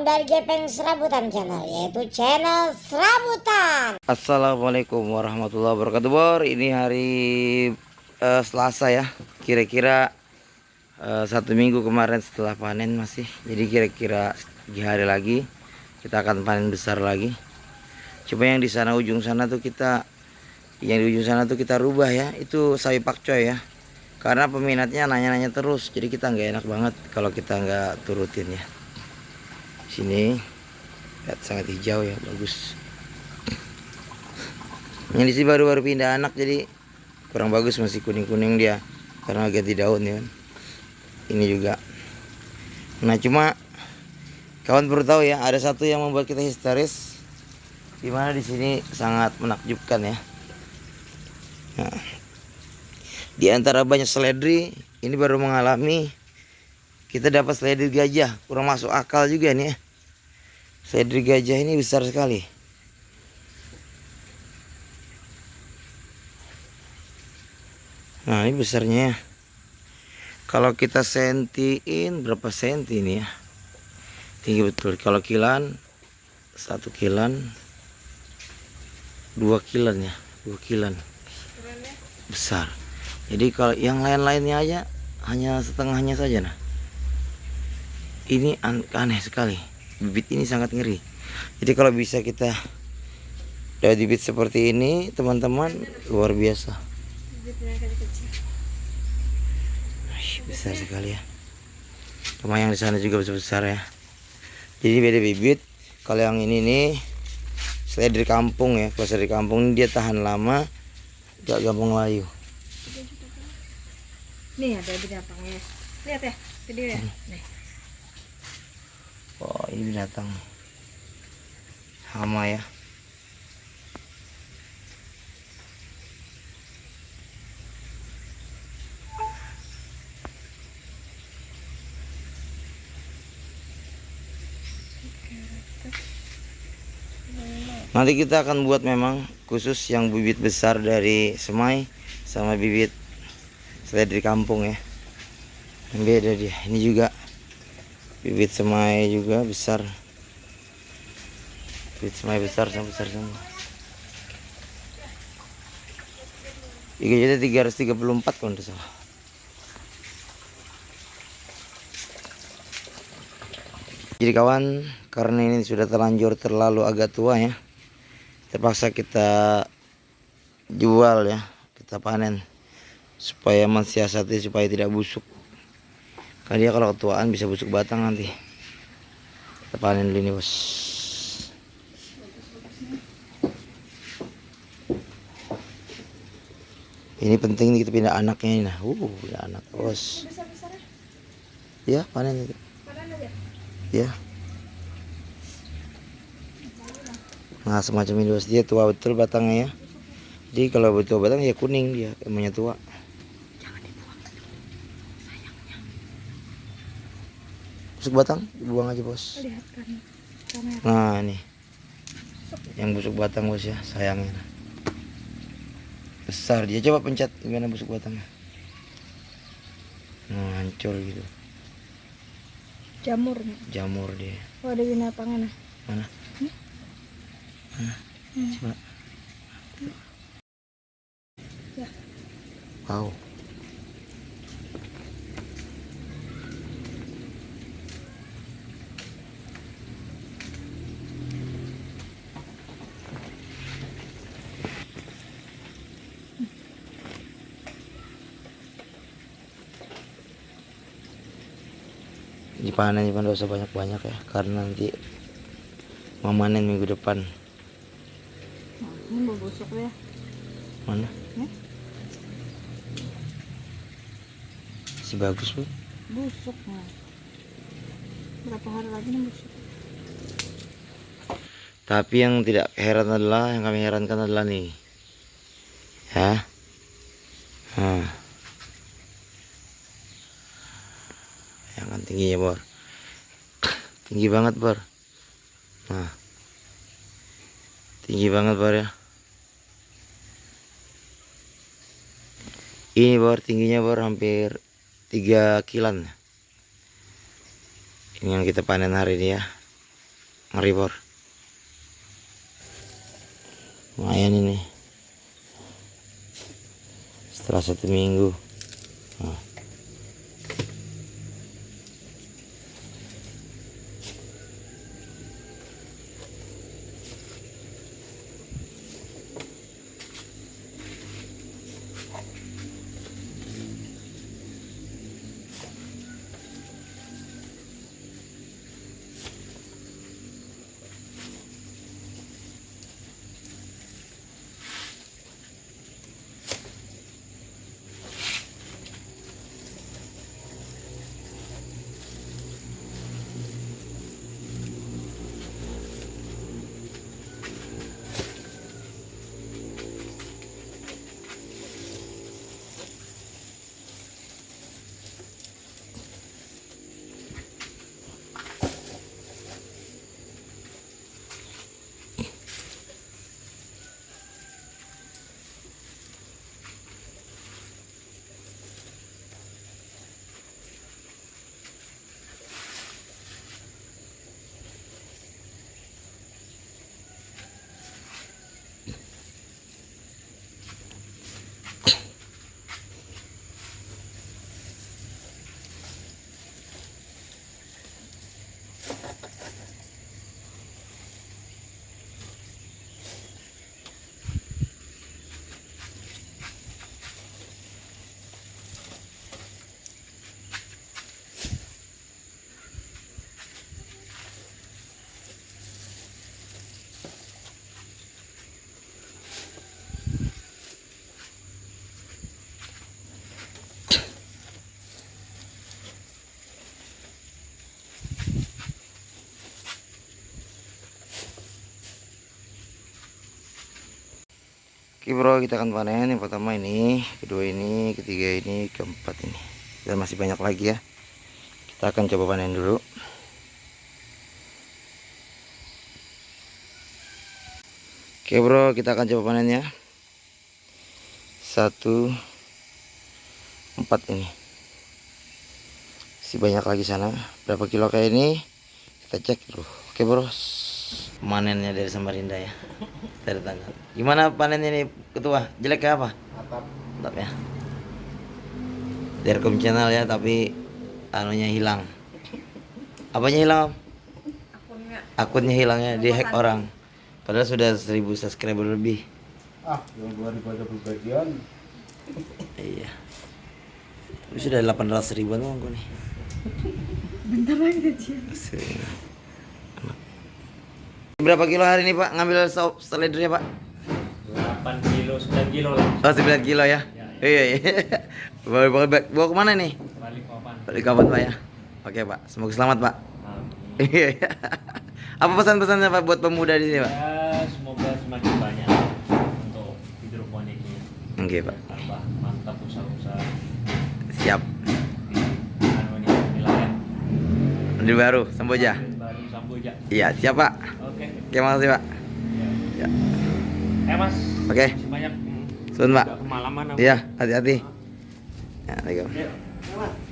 datang dari Gepeng Serabutan Channel, yaitu channel Serabutan. Assalamualaikum warahmatullahi wabarakatuh, Bor. Ini hari Selasa ya. Kira-kira 1 minggu kemarin setelah panen masih. Jadi kira-kira 3 hari lagi kita akan panen besar lagi. Cuma yang di sana ujung sana tuh kita rubah ya. Itu sawi pakcoy ya. Karena peminatnya nanya-nanya terus. Jadi kita nggak enak banget kalau kita nggak turutin ya. Sini lihat sangat hijau ya, bagus. Yang di sini baru pindah anak, jadi kurang bagus, masih kuning-kuning dia karena ganti daun ya kan. Ini juga. Nah, cuma kawan perlu tahu ya, ada satu yang membuat kita histeris, dimana di sini sangat menakjubkan ya. Nah, di antara banyak seledri, ini baru mengalami kita dapat seledri gajah, kurang masuk akal juga nih ya. Seledri gajah ini besar sekali. Nah, ini besarnya ya. Kalau kita sentiin berapa senti ini ya? Tinggi betul. Kalau kilan 1 kilan, 2 kilan ya, 2 kilan. Besar. Jadi kalau yang lain-lainnya aja hanya setengahnya saja. Nah, ini aneh sekali. Bibit ini sangat ngeri. Jadi kalau bisa kita dapat bibit seperti ini, teman-teman, luar biasa. Besar sekali ya. Cuma yang di sana juga besar ya. Jadi beda bibit. Kalau yang ini nih seledri kampung ya. Kalau seledri kampung ini dia tahan lama, gak gampang layu. Nih ada binatangnya. Lihat ya, video ya. Nih. Oh, ini binatang hama ya. Nanti kita akan buat memang khusus yang bibit besar dari semai sama bibit seledri kampung ya. Yang beda dia. Ini juga bibit semai juga besar. Bibit semai besar sama besar sama. 3.334 kalau tidak salah. Jadi kawan, karena ini sudah terlanjur terlalu agak tua ya, terpaksa kita jual ya, kita panen supaya mensiasati supaya tidak busuk. Karena dia kalau ketuaan bisa busuk batang nanti. Kita panen dulu ini, bos. Ini penting nih, kita pindah anaknya ini. Nah, pindah anak, bos. Ya, panen itu. Ya. Nah, semacam ini, bos. Dia tua betul batangnya ya. Jadi kalau betul batang ya kuning, dia emangnya tua. Busuk batang dibuang aja, bos. Nah, ini yang busuk batang, bos ya, sayangnya besar dia. Coba pencet gimana busuk batangnya. Nah, hancur gitu. Jamur dia. Oh, ada binatangnya nah. Mana? Mana? Coba. Ya. Wow. Dipanen gak usah banyak-banyak ya, karena nanti memanen minggu depan. Ini mau busuk ya. Mana? Nih. Si bagus, Bu. Busuk nah. Berapa hari lagi nih busuk? Tapi yang tidak heran adalah, yang kami herankan adalah nih. Ya. Nah. Yang kan tingginya, Bor. Tinggi banget, Bor. Nah. Tinggi banget, Bor ya. Ini, Bor, tingginya, Bor, hampir 3 kilan. Ini yang kita panen hari ini ya. Ngeri Bor. Lumayan ini. Setelah 1 minggu. Nah. Oke bro, kita akan panen yang pertama ini, kedua ini, ketiga ini, keempat ini. Dan masih banyak lagi ya. Kita akan coba panen dulu. Oke bro, kita akan coba panen ya. 1, 4 ini. Masih banyak lagi sana. Berapa kilo kayak ini? Kita cek dulu. Oke bro, panennya dari Samarinda ya. Dari tanggal. Gimana panennya ini ketua? Jelek kayak apa? Mantap ya. Derkom channel ya, tapi anunya hilang. Apanya hilang Om? Akunnya hilangnya, dihack orang. Padahal sudah 1000 subscriber lebih. Yang 2000 ada berbagian. Iya. Tapi sudah 800 ribuan uang gue nih. Bentar lagi kecil. Berapa kilo hari ini Pak ngambil seledernya Pak? 8 kilo, 9 kilo lah. Oh 9 kilo ya? Iya iya. Bawa kemana nih? Balik Balikpapan papan. Pak ya? Oke Pak, semoga selamat Pak. Iya iya. Apa pesan-pesannya Pak buat pemuda di sini Pak? Ya, semoga semakin banyak untuk hidroponiknya. Oke Pak. Tambah mantap usaha-usaha Siap. di wilayah Di baru, Samboja. baru Samboja. Iya, siap Pak. Oke. Oke, makasih Pak. Ya. Ya. Mas. Oke. Masih banyak. Sun Pak. Agak kemalaman aku. Iya, hati-hati. Ya, Assalamualaikum. Ya, Mas.